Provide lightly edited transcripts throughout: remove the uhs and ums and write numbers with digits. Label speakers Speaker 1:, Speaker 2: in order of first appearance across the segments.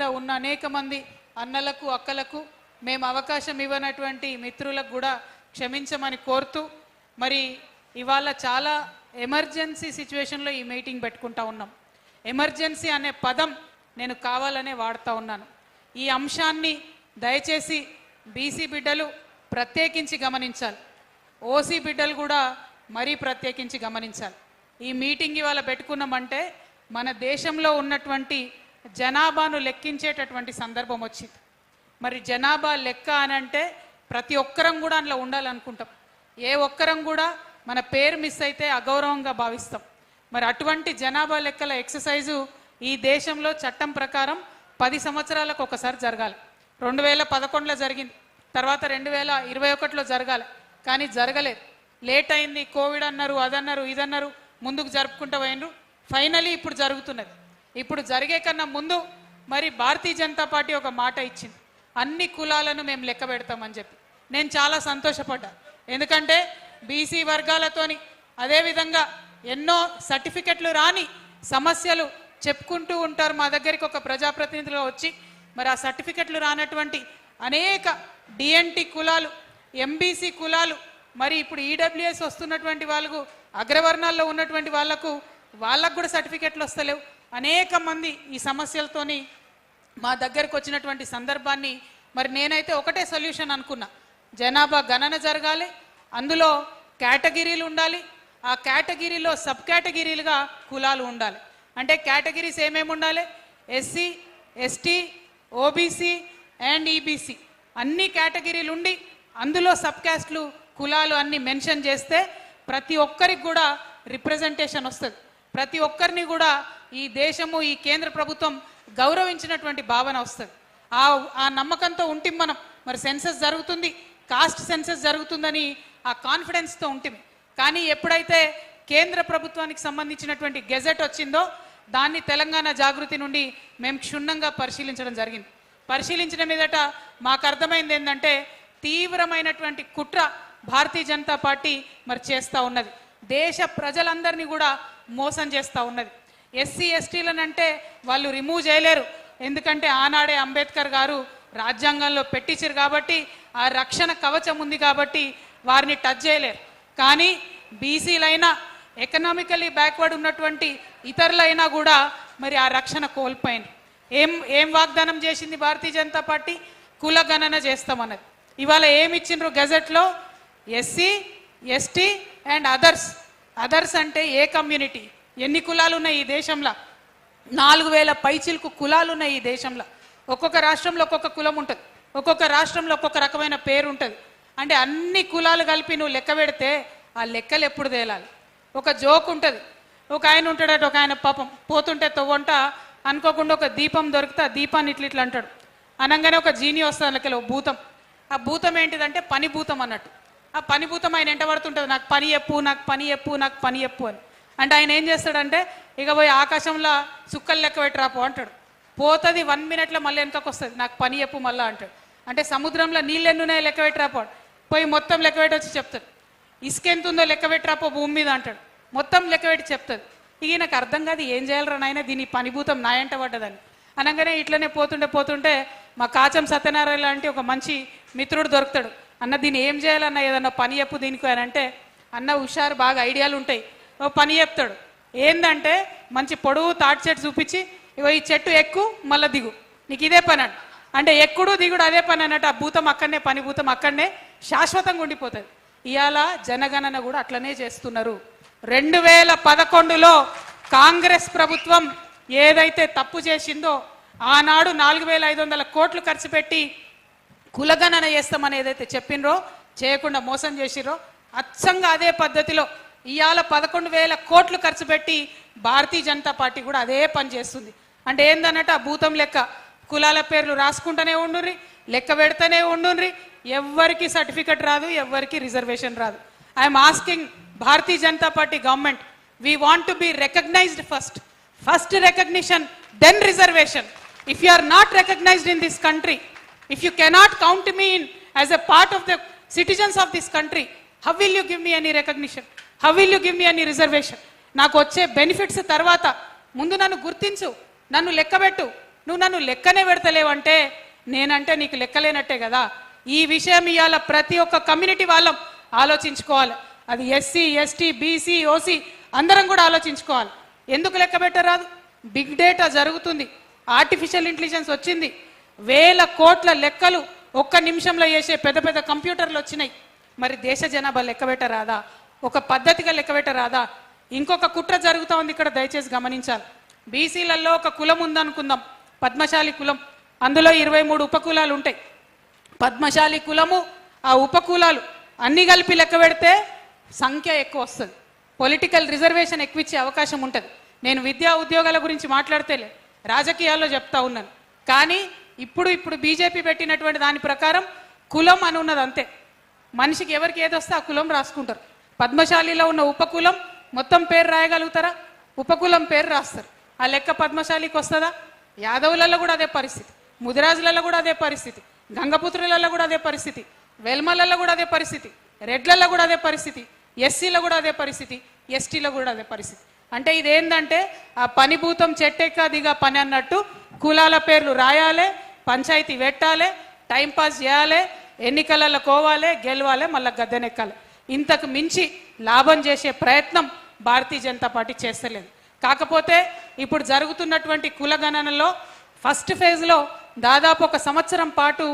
Speaker 1: మీద ఉన్న అనేక మంది అన్నలకు అక్కలకు మేము అవకాశం ఇవ్వనటువంటి మిత్రులకు కూడా క్షమించమని కోరుతూ మరి ఇవాళ చాలా ఎమర్జెన్సీ సిచ్యువేషన్లో ఈ మీటింగ్ పెట్టుకుంటా ఉన్నాం. ఎమర్జెన్సీ అనే పదం నేను కావాలనే వాడుతూ ఉన్నాను. ఈ అంశాన్ని దయచేసి బీసీ బిడ్డలు ప్రత్యేకించి గమనించాలి, ఓసీ బిడ్డలు కూడా మరీ ప్రత్యేకించి గమనించాలి. ఈ మీటింగ్ ఇవాళ పెట్టుకున్నామంటే మన దేశంలో ఉన్నటువంటి జనాభాను లెక్కించేటటువంటి సందర్భం వచ్చింది. మరి జనాభా లెక్క అని అంటే ప్రతి ఒక్కరం కూడా అందులో ఉండాలనుకుంటాం. ఏ ఒక్కరం కూడా మన పేరు మిస్ అయితే అగౌరవంగా భావిస్తాం. మరి అటువంటి జనాభా లెక్కల ఎక్సర్సైజు ఈ దేశంలో చట్టం ప్రకారం 10 సంవత్సరాలకు ఒకసారి జరగాలి. 2011లో జరిగింది, తర్వాత 2021లో జరగాలి, కానీ జరగలేదు. లేట్ అయింది, కోవిడ్ అన్నారు, అదన్నారు, ఇదన్నారు, ముందుకు జరుపుకుంటూ పోయినరు. ఫైనలీ ఇప్పుడు జరుగుతున్నది. ఇప్పుడు జరిగే కన్నా ముందు మరి భారతీయ జనతా పార్టీ ఒక మాట ఇచ్చింది, అన్ని కులాలను మేము లెక్క పెడతామని చెప్పి. నేను చాలా సంతోషపడ్డా. ఎందుకంటే బీసీ వర్గాలతోని అదేవిధంగా ఎన్నో సర్టిఫికెట్లు రాని సమస్యలు చెప్పుకుంటూ ఉంటారు. మా దగ్గరికి ఒక ప్రజాప్రతినిధులు వచ్చి మరి ఆ సర్టిఫికెట్లు రానటువంటి అనేక డిఎన్టీ కులాలు, ఎంబీసీ కులాలు, మరి ఇప్పుడు ఈడబ్ల్యూఎస్ వస్తున్నటువంటి వాళ్ళకు, అగ్రవర్ణాల్లో ఉన్నటువంటి వాళ్ళకు కూడా సర్టిఫికెట్లు వస్తలేవు. అనేక మంది ఈ సమస్యలతోని మా దగ్గరకు వచ్చినటువంటి సందర్భాన్ని మరి నేనైతే ఒకటే సొల్యూషన్ అనుకున్నా, జనాభా గణన జరగాలి, అందులో కేటగిరీలు ఉండాలి, ఆ కేటగిరీలో సబ్ కేటగిరీలుగా కులాలు ఉండాలి. అంటే కేటగిరీస్ ఏమేమి ఉండాలి? SC, ST, OBC and EBC అన్ని కేటగిరీలు ఉండి అందులో సబ్ క్యాస్ట్లు, కులాలు అన్ని మెన్షన్ చేస్తే ప్రతి ఒక్కరికి కూడా రిప్రజెంటేషన్ వస్తుంది. ప్రతి ఒక్కరిని కూడా ఈ దేశము, ఈ కేంద్ర ప్రభుత్వం గౌరవించినటువంటి భావన వస్తుంది. ఆ నమ్మకంతో ఉంటే మనం మరి సెన్సస్ జరుగుతుంది, కాస్ట్ సెన్సస్ జరుగుతుందని ఆ కాన్ఫిడెన్స్తో ఉంటుంది. కానీ ఎప్పుడైతే కేంద్ర ప్రభుత్వానికి సంబంధించినటువంటి గెజెట్ వచ్చిందో దాన్ని తెలంగాణ జాగృతి నుండి మేము క్షుణ్ణంగా పరిశీలించడం జరిగింది. పరిశీలించిన మీదట మాకు అర్థమైంది ఏంటంటే తీవ్రమైనటువంటి కుట్ర భారతీయ జనతా పార్టీ మరి చేస్తూ ఉన్నది. దేశ ప్రజలందరినీ కూడా మోసం చేస్తూ ఉన్నది. ఎస్సీ ఎస్టీలను అంటే వాళ్ళు రిమూవ్ చేయలేరు, ఎందుకంటే ఆనాడే అంబేద్కర్ గారు రాజ్యాంగంలో పెట్టించారు కాబట్టి ఆ రక్షణ కవచం ఉంది కాబట్టి వారిని టచ్ చేయలేరు. కానీ బీసీలైనా, ఎకనామికలీ బ్యాక్వర్డ్ ఉన్నటువంటి ఇతరులైనా కూడా మరి ఆ రక్షణ కోల్పోయినారు. ఏం వాగ్దానం చేసింది భారతీయ జనతా పార్టీ? కుల గణన చేస్తామన్నది. ఇవాళ ఏమి ఇచ్చిండ్రు గెజెట్లో? ఎస్సీ, ఎస్టీ అండ్ అదర్స్ అంటే ఏ కమ్యూనిటీ? ఎన్ని కులాలు ఉన్నాయి ఈ దేశంలో? 4000 పైచిలకు కులాలు ఉన్నాయి ఈ దేశంలో. ఒక్కొక్క రాష్ట్రంలో ఒక్కొక్క కులం ఉంటుంది, ఒక్కొక్క రాష్ట్రంలో ఒక్కొక్క రకమైన పేరు ఉంటుంది. అంటే అన్ని కులాలు కలిపి నువ్వు లెక్క పెడితే ఆ లెక్కలు ఎప్పుడు తేలాలి? ఒక జోక్ ఉంటుంది, ఒక ఆయన ఉంటాడట, ఒక ఆయన పాపం పోతుంటే తవ్వంట అనుకోకుండా ఒక దీపం దొరికితే ఆ దీపాన్ని ఇట్లా అంటాడు. అనగానే ఒక జీని వస్తుంది లెక్కలో భూతం. ఆ భూతం ఏంటిదంటే పని భూతం అన్నట్టు. ఆ పని భూతం ఆయన ఎంట పడుతుంటుంది, నాకు పని చెప్పు, నాకు పని చెప్పు, నాకు పని చెప్పు అని. అంటే ఆయన ఏం చేస్తాడంటే ఇక పోయి ఆకాశంలో సుక్కలు లెక్క పెట్టి రాపో అంటాడు. పోతుంది 1 మినిట్లో మళ్ళీ వెనకకు వస్తుంది, నాకు పని చెప్పు మళ్ళీ అంటాడు. అంటే సముద్రంలో నీళ్ళు ఎన్నున్నాయో లెక్క పెట్టి రాపో, పోయి మొత్తం లెక్క పెట్టి వచ్చి చెప్తాడు. ఇసుక ఎంత ఉందో లెక్క పెట్టి రాపో భూమి మీద అంటాడు, మొత్తం లెక్క పెట్టి చెప్తుంది. ఇక నాకు అర్థం కాదు ఏం చేయాలరా నాయన, దీని పనిభూతం నా ఎంట పడ్డదని. అనగానే ఇట్లనే పోతుంటే మా కాచం సత్యనారాయణ లాంటి ఒక మంచి మిత్రుడు దొరుకుతాడు. అన్న దీన్ని ఏం చేయాలన్న, ఏదన్నా పని చెప్పు దీనికి అని అంటే, అన్న హుషారు, బాగా ఐడియాలు ఉంటాయి, ఓ పని చెప్తాడు. ఏందంటే మంచి పొడవు తాటి చెట్టు చూపించి, ఇగో ఈ చెట్టు ఎక్కు మళ్ళీ దిగు, నీకు ఇదే పని అంటే ఎక్కుడు దిగుడు అదే పని అన్నట్టు ఆ భూతం అక్కడనే, పని భూతం అక్కడనే శాశ్వతంగా ఉండిపోతుంది. ఇవాళ జనగణన కూడా అట్లనే చేస్తున్నారు. 2011లో కాంగ్రెస్ ప్రభుత్వం ఏదైతే తప్పు చేసిందో ఆనాడు 4500 కోట్లు ఖర్చు పెట్టి కులగణన చేస్తామని ఏదైతే చెప్పినరో, చేయకుండా మోసం చేసిరో, అచ్చంగా అదే పద్ధతిలో ఇవాళ 11,000 కోట్లు ఖర్చు పెట్టి భారతీయ జనతా పార్టీ కూడా అదే పని చేస్తుంది. అంటే ఏందన్నట్టు ఆ భూతం లెక్క కులాల పేర్లు రాసుకుంటూనే ఉండుర్రి, లెక్క పెడతానే ఉండుర్రి, ఎవ్వరికి సర్టిఫికెట్ రాదు, ఎవ్వరికి రిజర్వేషన్ రాదు. I'm asking Bharatiya Janata Party government, we want to be recognised first recognition, then reservation. If you are not recognized in this country, if you cannot count me in as a part of the citizens of this country, how will you give me any recognition? How will you give me any reservation? నాకు వచ్చే benefits తర్వాత ముందు నన్ను గుర్తించు, నన్ను లెక్కబెట్టు, నువ్వు నన్ను లెక్కనే పెడతలేవంటే నేనంటే నీకు లెక్కలేనట్టే కదా. ఈ విషయం ఇవాళ ప్రతి ఒక్క కమ్యూనిటీ వాళ్ళం ఆలోచించుకోవాలి. అది ఎస్సీ, ఎస్టీ, బీసీ, ఓసీ అందరం కూడా ఆలోచించుకోవాలి. ఎందుకు లెక్క పెట్టరాదు? బిగ్ డేటా జరుగుతుంది, ఆర్టిఫిషియల్ ఇంటెలిజెన్స్ వచ్చింది, వేల కోట్ల లెక్కలు ఒక్క నిమిషంలో చేసే పెద్ద పెద్ద కంప్యూటర్లు వచ్చినాయి. మరి దేశ జనాభా లెక్క పెట్టరాదా? ఒక పద్ధతిగా లెక్క పెట్టరాదా? ఇంకొక కుట్ర జరుగుతూ ఉంది ఇక్కడ, దయచేసి గమనించాలి. బీసీలలో ఒక కులం ఉందనుకుందాం, పద్మశాలి కులం. అందులో 23 ఉపకులాలు ఉంటాయి. పద్మశాలి కులము, ఆ ఉపకులాలు అన్ని కలిపి లెక్క పెడితే సంఖ్య ఎక్కువ వస్తుంది, పొలిటికల్ రిజర్వేషన్ ఎక్కువ ఇచ్చే అవకాశం ఉంటుంది. నేను విద్యా ఉద్యోగాల గురించి మాట్లాడితేలే, రాజకీయాల్లో చెప్తా ఉన్నాను. కానీ ఇప్పుడు బీజేపీ పెట్టినటువంటి దాని ప్రకారం కులం అని ఉన్నది అంతే. మనిషికి ఎవరికి ఏదొస్తే ఆ కులం రాసుకుంటారు. పద్మశాలిలో ఉన్న ఉపకులం మొత్తం పేరు రాయగలుగుతారా? ఉపకులం పేరు రాస్తారు. ఆ లెక్క పద్మశాలికి వస్తుందా? యాదవులలో కూడా అదే పరిస్థితి, ముదిరాజులలో కూడా అదే పరిస్థితి, గంగపుత్రులలో కూడా అదే పరిస్థితి, వెల్మలలో కూడా అదే పరిస్థితి, రెడ్లలో కూడా అదే పరిస్థితి, ఎస్సీలో కూడా అదే పరిస్థితి, ఎస్టీలో కూడా అదే పరిస్థితి. అంటే ఇదేంటంటే ఆ పని భూతం చెట్టెక్కదిగా పని అన్నట్టు కులాల పేర్లు రాయాలి, పంచాయతీ పెట్టాలి, టైంపాస్ చేయాలి, ఎన్నికలలో కోవాలి, గెలవాలి, మళ్ళీ గద్దెనెక్కాలి. ఇంతకు మించి లాభం చేసే ప్రయత్నం భారతీయ జనతా పార్టీ చేస్తలేదు. కాకపోతే ఇప్పుడు జరుగుతున్నటువంటి కులగణనలో ఫస్ట్ ఫేజ్లో దాదాపు 1 సంవత్సరం పాటు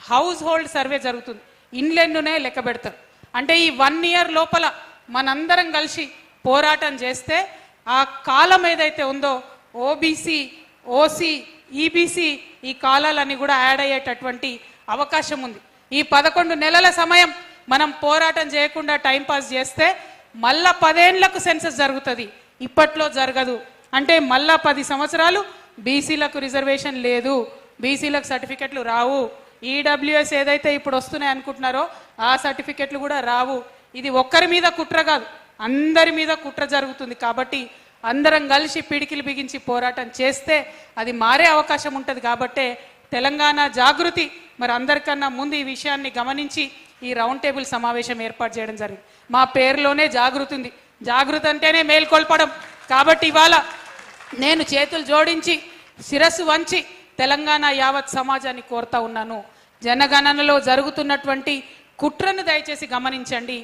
Speaker 1: హౌస్ హోల్డ్ సర్వే జరుగుతుంది. ఇండ్లెన్నునే లెక్క పెడతారు. అంటే ఈ 1 ఇయర్ లోపల మనందరం కలిసి పోరాటం చేస్తే ఆ కాలం ఏదైతే ఉందో ఓబీసీ, ఓసీ, ఈబీసీ ఈ కాలాలన్నీ కూడా యాడ్ అయ్యేటటువంటి అవకాశం ఉంది. ఈ 11 నెలల సమయం మనం పోరాటం చేయకుండా టైంపాస్ చేస్తే మళ్ళా 10 ఏళ్లకు సెన్సస్ జరుగుతుంది, ఇప్పట్లో జరగదు. అంటే మళ్ళా 10 సంవత్సరాలు బీసీలకు రిజర్వేషన్ లేదు, బీసీలకు సర్టిఫికెట్లు రావు, ఈడబ్ల్యూఎస్ ఏదైతే ఇప్పుడు వస్తున్నాయి అనుకుంటున్నారో ఆ సర్టిఫికెట్లు కూడా రావు. ఇది ఒక్కరి మీద కుట్ర కాదు, అందరి మీద కుట్ర జరుగుతుంది. కాబట్టి అందరం కలిసి పిడికిలు బిగించి పోరాటం చేస్తే అది మారే అవకాశం ఉంటుంది. కాబట్టే తెలంగాణ జాగృతి మరి అందరికన్నా ముందు ఈ విషయాన్ని గమనించి ఈ రౌండ్ టేబుల్ సమావేశం ఏర్పాటు చేయడం జరిగింది. మా పేరులోనే జాగృతి ఉంది, జాగృతి అంటేనే మేల్కొల్పడం. కాబట్టి ఇవాళ నేను చేతులు జోడించి శిరస్సు వంచి తెలంగాణ యావత్ సమాజాన్ని కోరుతా ఉన్నాను. జనగణనలో జరుగుతున్నటువంటి కుట్రను దయచేసి గమనించండి.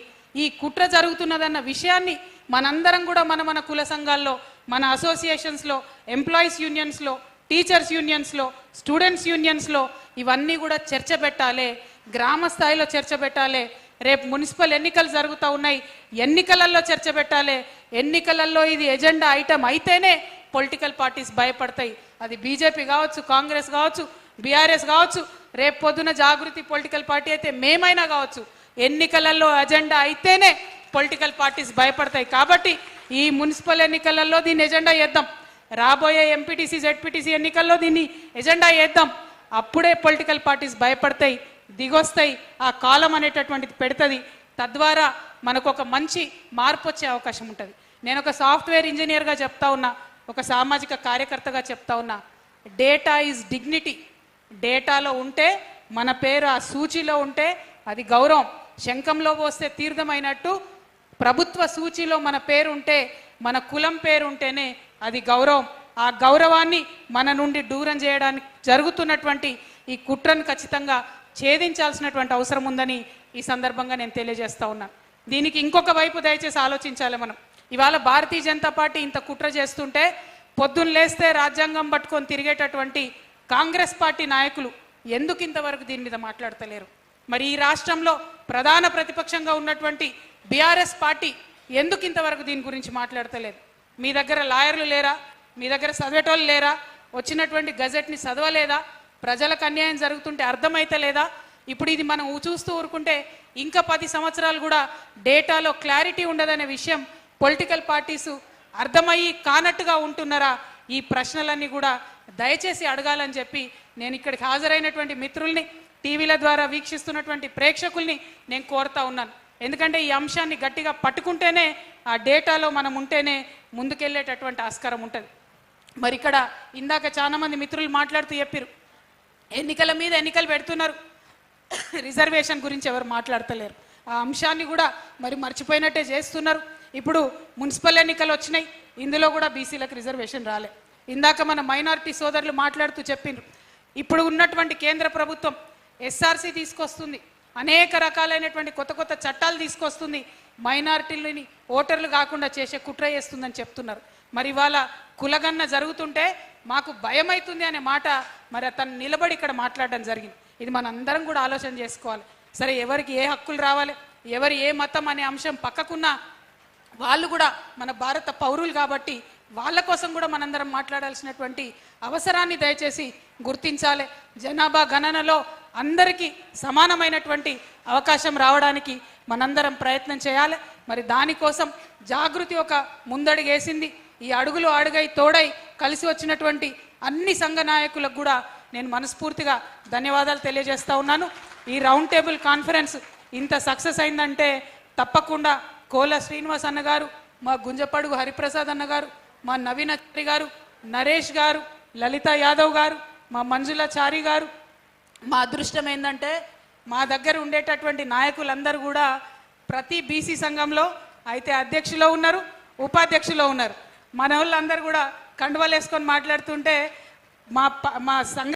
Speaker 1: ఈ కుట్ర జరుగుతున్నదన్న విషయాన్ని మనందరం కూడా మన కుల సంఘాల్లో, మన అసోసియేషన్స్లో, ఎంప్లాయీస్ యూనియన్స్లో, టీచర్స్ యూనియన్స్లో, స్టూడెంట్స్ యూనియన్స్లో ఇవన్నీ కూడా చర్చ పెట్టాలి, గ్రామ స్థాయిలో చర్చ పెట్టాలి. రేపు మున్సిపల్ ఎన్నికలు జరుగుతూ ఉన్నాయి, ఎన్నికలలో చర్చ పెట్టాలి. ఎన్నికలలో ఇది ఎజెండా ఐటమ్ అయితేనే పొలిటికల్ పార్టీస్ భయపడతాయి. అది బీజేపీ కావచ్చు, కాంగ్రెస్ కావచ్చు, బీఆర్ఎస్ కావచ్చు, రేపు పొద్దున జాగృతి పొలిటికల్ పార్టీ అయితే మేమైనా కావచ్చు, ఎన్నికలలో ఎజెండా అయితేనే పొలిటికల్ పార్టీస్ భయపడతాయి. కాబట్టి ఈ మున్సిపల్ ఎన్నికలలో దీన్ని ఎజెండా చేద్దాం, రాబోయే ఎంపీటీసీ, జెడ్పీటీసీ ఎన్నికల్లో దీన్ని ఎజెండా చేద్దాం. అప్పుడే పొలిటికల్ పార్టీస్ భయపడతాయి, దిగొస్తాయి, ఆ కాలం అనేటటువంటిది పెడుతుంది. తద్వారా మనకు ఒక మంచి మార్పు వచ్చే అవకాశం ఉంటుంది. నేను ఒక సాఫ్ట్వేర్ ఇంజనీర్గా చెప్తా ఉన్నా, ఒక సామాజిక కార్యకర్తగా చెప్తా ఉన్నా, డేటా ఈజ్ డిగ్నిటీ. డేటాలో ఉంటే మన పేరు ఆ సూచీలో ఉంటే అది గౌరవం. శంఖంలో పోస్తే తీర్థమైనట్టు ప్రభుత్వ సూచీలో మన పేరు ఉంటే, మన కులం పేరు ఉంటేనే అది గౌరవం. ఆ గౌరవాన్ని మన నుండి దూరం చేయడానికి జరుగుతున్నటువంటి ఈ కుట్రను ఖచ్చితంగా ఛేదించాల్సినటువంటి అవసరం ఉందని ఈ సందర్భంగా నేను తెలియజేస్తా ఉన్నా. దీనికి ఇంకొక వైపు దయచేసి ఆలోచించాలి మనం. ఇవాళ భారతీయ జనతా పార్టీ ఇంత కుట్ర చేస్తుంటే పొద్దున్న లేస్తే రాజ్యాంగం పట్టుకొని తిరిగేటటువంటి కాంగ్రెస్ పార్టీ నాయకులు ఎందుకు ఇంతవరకు దీని మీద మాట్లాడతలేరు? మరి ఈ రాష్ట్రంలో ప్రధాన ప్రతిపక్షంగా ఉన్నటువంటి బీఆర్ఎస్ పార్టీ ఎందుకు ఇంతవరకు దీని గురించి మాట్లాడతలేదు? మీ దగ్గర లాయర్లు లేరా? మీ దగ్గర చదివేటోళ్ళు లేరా? వచ్చినటువంటి గజెట్ని చదవలేదా? ప్రజలకు అన్యాయం జరుగుతుంటే అర్థమైతే లేదా? ఇప్పుడు ఇది మనం చూస్తూ ఊరుకుంటే ఇంకా 10 సంవత్సరాలు కూడా డేటాలో క్లారిటీ ఉండదనే విషయం పొలిటికల్ పార్టీసు అర్థమయ్యి కానట్టుగా ఉంటున్నారా? ఈ ప్రశ్నలన్నీ కూడా దయచేసి అడగాలని చెప్పి నేను ఇక్కడికి హాజరైనటువంటి మిత్రుల్ని, టీవీల ద్వారా వీక్షిస్తున్నటువంటి ప్రేక్షకుల్ని నేను కోరుతా ఉన్నాను. ఎందుకంటే ఈ అంశాన్ని గట్టిగా పట్టుకుంటేనే, ఆ డేటాలో మనం ఉంటేనే ముందుకెళ్ళేటటువంటి ఆస్కారం ఉంటుంది. మరి ఇక్కడ ఇందాక చాలామంది మిత్రులు మాట్లాడుతూ చెప్పారు, ఎన్నికల మీద ఎన్నికలు పెడుతున్నారు, రిజర్వేషన్ గురించి ఎవరు మాట్లాడతలేరు. ఆ అంశాన్ని కూడా మరి మర్చిపోయినట్టే చేస్తున్నారు. ఇప్పుడు మున్సిపల్ ఎన్నికలు వచ్చినాయి, ఇందులో కూడా బీసీలకు రిజర్వేషన్ రాలే. ఇందాక మన మైనారిటీ సోదరులు మాట్లాడుతూ చెప్పిండ్రు, ఇప్పుడు ఉన్నటువంటి కేంద్ర ప్రభుత్వం ఎస్ఆర్సి తీసుకొస్తుంది, అనేక రకాలైనటువంటి కొత్త కొత్త చట్టాలు తీసుకొస్తుంది, మైనారిటీలని ఓటర్లు కాకుండా చేసే కుట్ర చేస్తుందని చెప్తున్నారు. మరి ఇవాళ కులగన్న జరుగుతుంటే మాకు భయం అవుతుంది అనే మాట మరి తను నిలబడి ఇక్కడ మాట్లాడడం జరిగింది. ఇది మనందరం కూడా ఆలోచన చేసుకోవాలి. సరే, ఎవరికి ఏ హక్కులు రావాలి, ఎవరు ఏ మతం అనే అంశం పక్కకున్నా వాళ్ళు కూడా మన భారత పౌరులు కాబట్టి వాళ్ళ కోసం కూడా మనందరం మాట్లాడాల్సినటువంటి అవసరాన్ని దయచేసి గుర్తించాలి. జనాభా గణనలో అందరికీ సమానమైనటువంటి అవకాశం రావడానికి మనందరం ప్రయత్నం చేయాలి. మరి దానికోసం జాగృతి ఒక ముందడుగేసింది. ఈ అడుగులు అడుగై తోడై కలిసి వచ్చినటువంటి అన్ని సంఘ నాయకులకు కూడా నేను మనస్ఫూర్తిగా ధన్యవాదాలు తెలియజేస్తా ఉన్నాను. ఈ రౌండ్ టేబుల్ కాన్ఫరెన్స్ ఇంత సక్సెస్ అయిందంటే తప్పకుండా కోల శ్రీనివాస్ అన్న గారు, మా గుంజపడుగు హరిప్రసాద్ అన్న గారు, మా నవీనాచారి గారు, నరేష్ గారు, లలిత యాదవ్ గారు, మా మంజులాచారి గారు, మా అదృష్టం ఏంటంటే మా దగ్గర ఉండేటటువంటి నాయకులందరూ కూడా ప్రతి బీసీ సంఘంలో అయితే అధ్యక్షులో ఉన్నారు, ఉపాధ్యక్షులో ఉన్నారు. మన వాళ్ళందరూ కూడా కండువాలు వేసుకొని మాట్లాడుతుంటే మా సంఘ